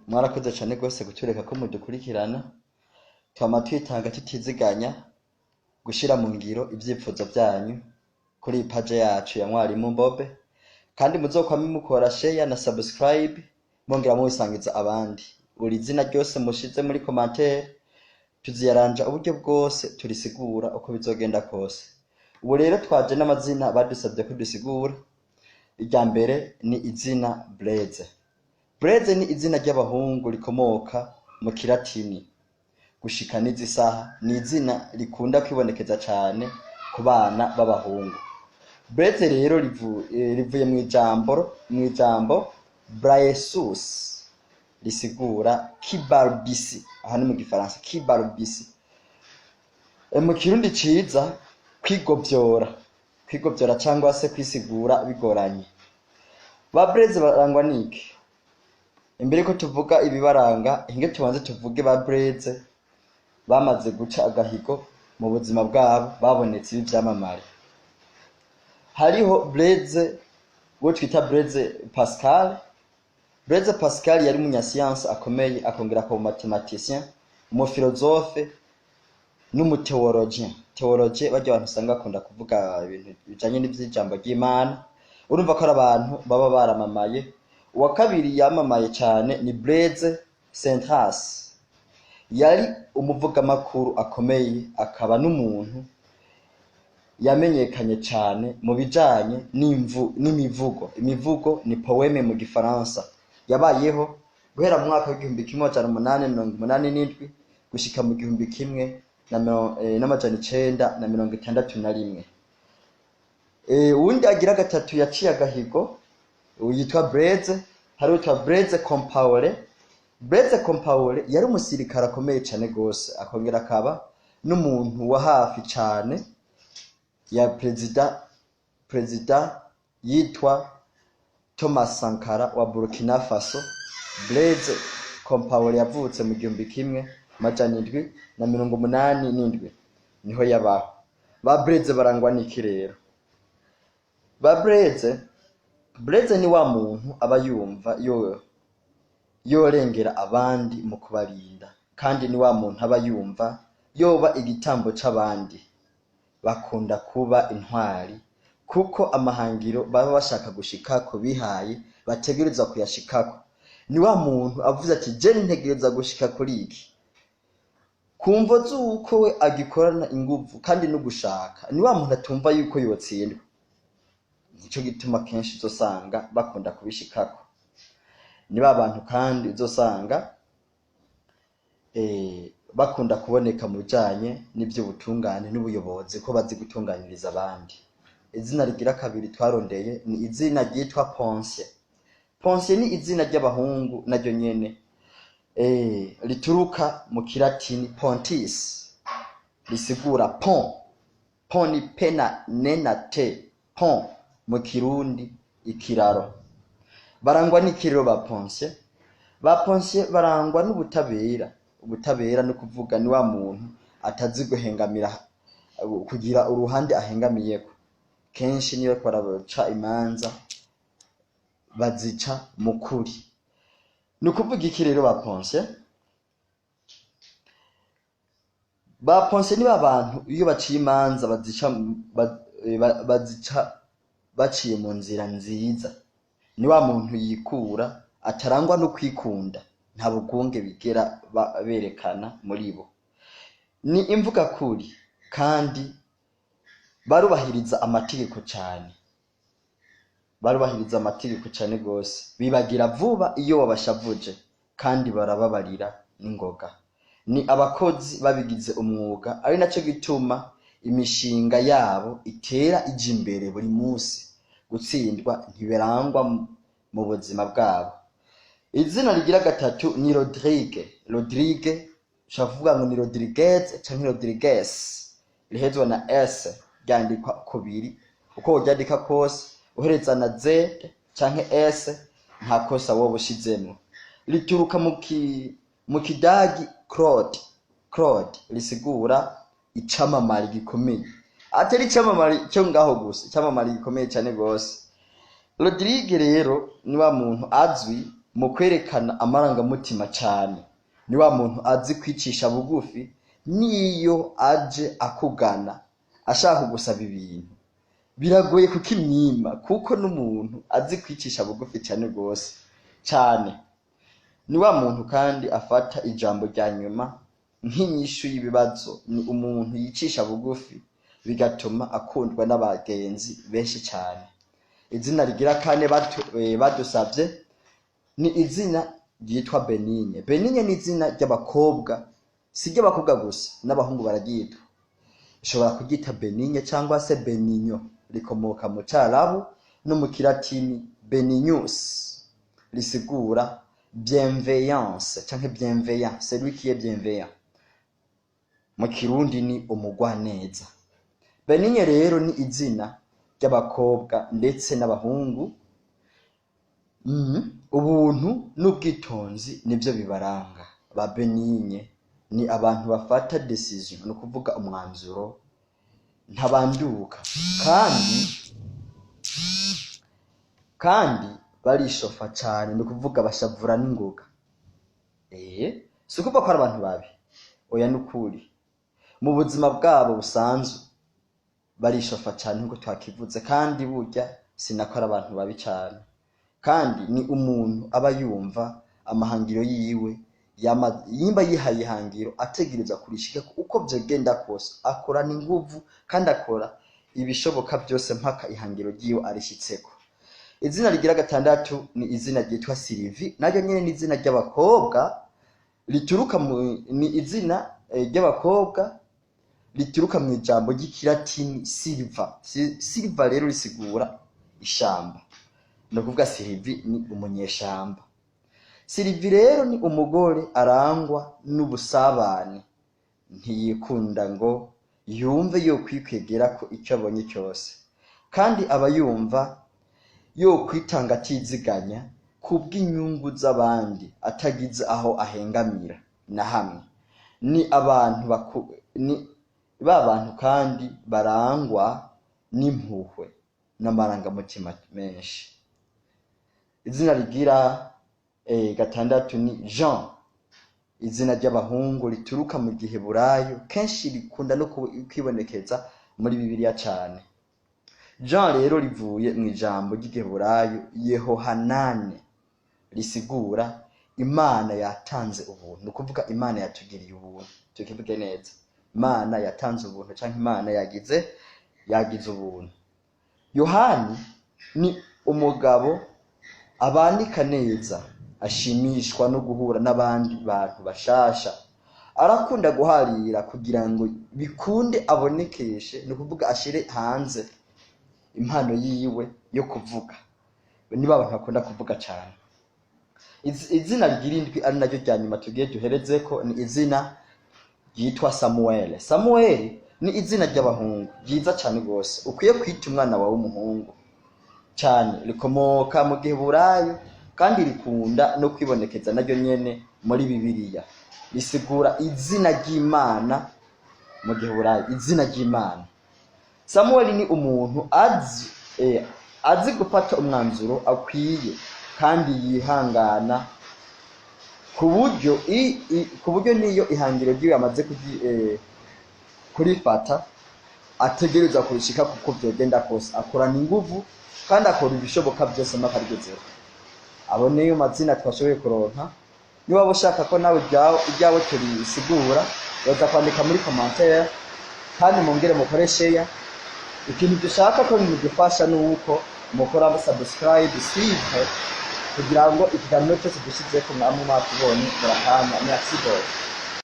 mwarakoze cyane rwose gutureka ko mudukurikirana, twama twitanga tutiziganya gushira mu ngiro ivyifuzo byanyu kuri page yacu ya Mwarimu Bobe, kandi muzokwame mukora share na subscribe, mongera mubisangiza abandi. Buri zina ryose mushize muri commentaire tuziyaranja uburyo bwose turisigura uko bizogenda kose. Ubu rero twaje n'amazina badusabye ko dusigura. Irya mbere ni izina Blaise. Blaise ni izina ry'abahungu rikomoka mu Kilatini. Gushika n'izi saha ni izina rikunda kwibonekeza cyane ku bana b'abahungu. Blaise rero rivuye mu ijambo Braesus risigura kibalbisi, aha ni mu Gifaransa kibalbisi. Mu Kirundi ciza kwigovyora cyangwa se kwisigura bigoranye. Ba Blaise barangwa niki? Imbere ko tuvuga ibibaranga, hinge tubanze tuvuge ba Blaise bamaze guca agahigo mu buzima bwabo, babonetse ibyamamare. Hariho Blaise wo twita Blaise Pascal. Blaise Pascal yari umunyasiyansi akomeye, akongera akaba mathématicien, umufilozofe n'umuteologien. Theologie bajya abantu usanga akunda kuvuga ibintu bijanye n'ivy'ijambo ry'Imana. Urumva ko ari abantu baba baramamaye. Uwa kabiri yamamaye cyane ni Blaise Centas. Yari umuvugamakuru akomeye, akaba n'umuntu yamenyekanye cyane mu bijanye n'imivugo. Imivugo ni poeme mu Gifaransa. Yabayeho guhera mu mwaka w'igihumbi kimwe amajana umunani mirongo umunani n'indwi gushika mu gihumbi kimwe n'amajana icenda na mirongo itandatu na rimwe. Uwundi agira gatatu yaciye agahigo yitwa Blaise, hari witwa Blaise Compaoré. Blaise Compaoré yari umusirikare akomeye cyane gose, akongera akaba n'umuntu wa hafi cyane ya perezida yitwa Thomas Sankara wa Burkina Faso. Blaise Compaoré yavutse mu gihumbi kimwe amajana indwi na mirongo umunani n'indwi niho yabaho. Ba Blaise barangwa n'iki rero? Ba Blaise ni wa muntu aba yumva yorengera abandi mu kubarinda, kandi ni wa muntu aba yumva yoba igitambo c'abandi. Bakunda kuba intwari kuko amahangiro baba bashaka gushikako bihaye bategereza kuyashikako. Ni wa muntu avuze ati je ntegereza gushika kuri iki, kumvo zuko we agikorana inguvu kandi no gushaka. Ni wa muntu atumva yuko yotsindwa. Nico gituma kenshi uzosanga bakunda kubishikako. Ni ba bantu kandi uzosanga bakunda kuboneka mu bijanye n'ivy'ubutungane n'ubuyobozi, ko bazi gutunganiriza abandi. Izina rigira kabiri twarondeye ni izina ryitwa Ponce. Ponce ni izina ry'abahungu naryo nyene rituruka mu Kilatini pontis, risigura pont. Pont ni pena nena te, pont mu Kirundi ikiraro. Barangwa n'ikirero ba Ponce. Ba Ponce barangwa n'ubutabera. Ubutabera no kuvuga ni wa muntu atazi guhengamira, kugira uruhande ahengamiyeko. Kenshi niyo baraca imanza bazica mukuri. Ni ukuvuga iki rero ba Ponce? Ba Ponce ni abantu iyo baciye imanza bazica baciye mu nzira nziza. Ni wa muntu yikura, atarangwa no kwikunda, nta bugunge bigera berekana muri bo. Ni imvuga kuri kandi barubahiriza amategeko cyane. Barubahiriza amategeko cyane gose. Bibagira vuba iyo babashavuje kandi barababarira n'ingoga. Ni abakozi babigize umwuga, ari naco gituma imishinga yabo itera ije imbere buri munsi. Gutsindwa ntibirangwa mu buzima bwabo. Izina rigira gatatu ni Rodrigue. Rodrigue shavuga ngo ni Rodriguez canke Rodriguez, rihezwa na S, ryandikwa kubiri. Uko ryandika kose uhereza na Z canke S nta kosa wowe ushizemo. Rituruka mu Kidagi Claude risigura icamamare gikomeye. Atari icamamare cyo ngaho gusa, icamamare gikomeye cyane gose. Rodrigue rero ni wa muntu azwi mu kwerekana amarangamutima cyane. Ni wa muntu azi kwicisha bugufi niyo aje akugana ashaka kugusaba ibintu biragoye kukimwima, kuko n'umuntu azi kwicisha bugufi cyane rwose cyane. Ni wa muntu kandi afata ijambo rya nyuma nk'inyishu y'ibibazo. Ni umuntu yicisha bugufi bigatuma akundwa n'abagenzi benshi cyane. Izina rigira kane badusabye ni izina ryitwa Benigne. Benigne ni izina ry'abakobwa, si ry'abakobwa gusa, n'abahungu bararyitwa. Ushobora kuryita Benigne cyangwa se Benigno, rikomoka mu Cyarabu no mu Kilatini Benignus, risigura bienveillance cyangwa bienveillant, celui qui est bienveillant. Mu Kirundi ni umugwaneza. Benigne rero ni izina ry'abakobwa ndetse n'abahungu. Ubuntu n'ubwitonzi nibyo bibaranga. Ba Benigne ni abantu bafata decision, no kuvuga umwanzuro ntabanduka, kandi barishofa cyane, no kuvuga bashavura n'ingoga. Si ukuvuga ko ari abantu babi, oya n'ukuri. Mu buzima bwabo busanzwe barishofa cyane nk'uko twakivuze, kandi burya sinako ari abantu babi cyane. Kandi ni umuntu aba yumva amahangiro yiwe, yimba yihaye ihangiro ategereza kurishika uko byogenda kose, akorana inguvu kandi akora ibishoboka byose mpaka ihangiro ryiwe arishitseko. Izina rigira gatandatu ni izina ryitwa Sylvie. Naryo nyene ni izina ry'abakobwa rituruka ni izina ry'abakobwa rituruka mu ijambo ry'Ikilatini silva. Silva rero risigura ishamba, no kuvuga Sylvie ni umunyeshamba. Sylvie rero ni umugore arangwa n'ubusabane, ntiyikunda ngo yumve yo kwikwegera ko icyo abonye cyose, kandi aba yumva yo kwitanga atiziganya kubw'inyungu z'abandi atagize aho ahengamira na hamwe. Ni abantu bantu kandi barangwa n'impuhwe n'amarangamutima menshi. Izina rigira gatandatu ni Jean. Izina ry'abahungu rituruka mu Giheburayo, kenshi rikunda no kwibonekeza muri Bibiliya cyane. Jean rero rivuye mu ijambo ry'Igiheburayo Yehohanane, risigura Imana yatanze ubuntu, no kuvuga Imana yatugiriye ubuntu. Tukivuge neza, Imana yatanze ubuntu cyangwa Imana yagize ubuntu. Yohani ni umugabo abandika neza, ashimishwa no guhura n'abandi bantu bashasha. Arakunda guharira kugira ngo bikunde abonekeshe, no kuvuga ashire hanze impano yiwe yo kuvuga. Niba abantu bakunda kuvuga cyane. Izina ry'irindwi ari naryo rya nyuma tugiye duherezeko ni izina ryitwa Samuel. Samuel ni izina ry'abahungu ryiza cyane rwose, ukwiye kwita umwana wawe w'umuhungu cyane. Rikomoka mu Giheburayo kandi rikunda no kwibonekeza naryo nyene muri Bibiliya. Risigura izina ry'Imana mu Giheburayo, izina ry'Imana. Samuel ni umuntu azi gufata umwanzuro akwiye kandi yihangana, ku buryo niyo ihangiro ryiwe amaze kurifata ategereza kurishika kuko byogenda kose. Akorana inguvu kandi akora ibishoboka byose mpaka rigezeho. Abo niyo mazina twashoboye kuronka. Niba ushaka ko nawe ibyawe turisigura, baza kwandika muri commentaire kandi mungere mukore share. Ikintu dushaka ko mudufasha nuko mukora subscribe, kugira ngo ikiganiro cyose dushyize ko mwamwe mwakibonye murakanya. Merci.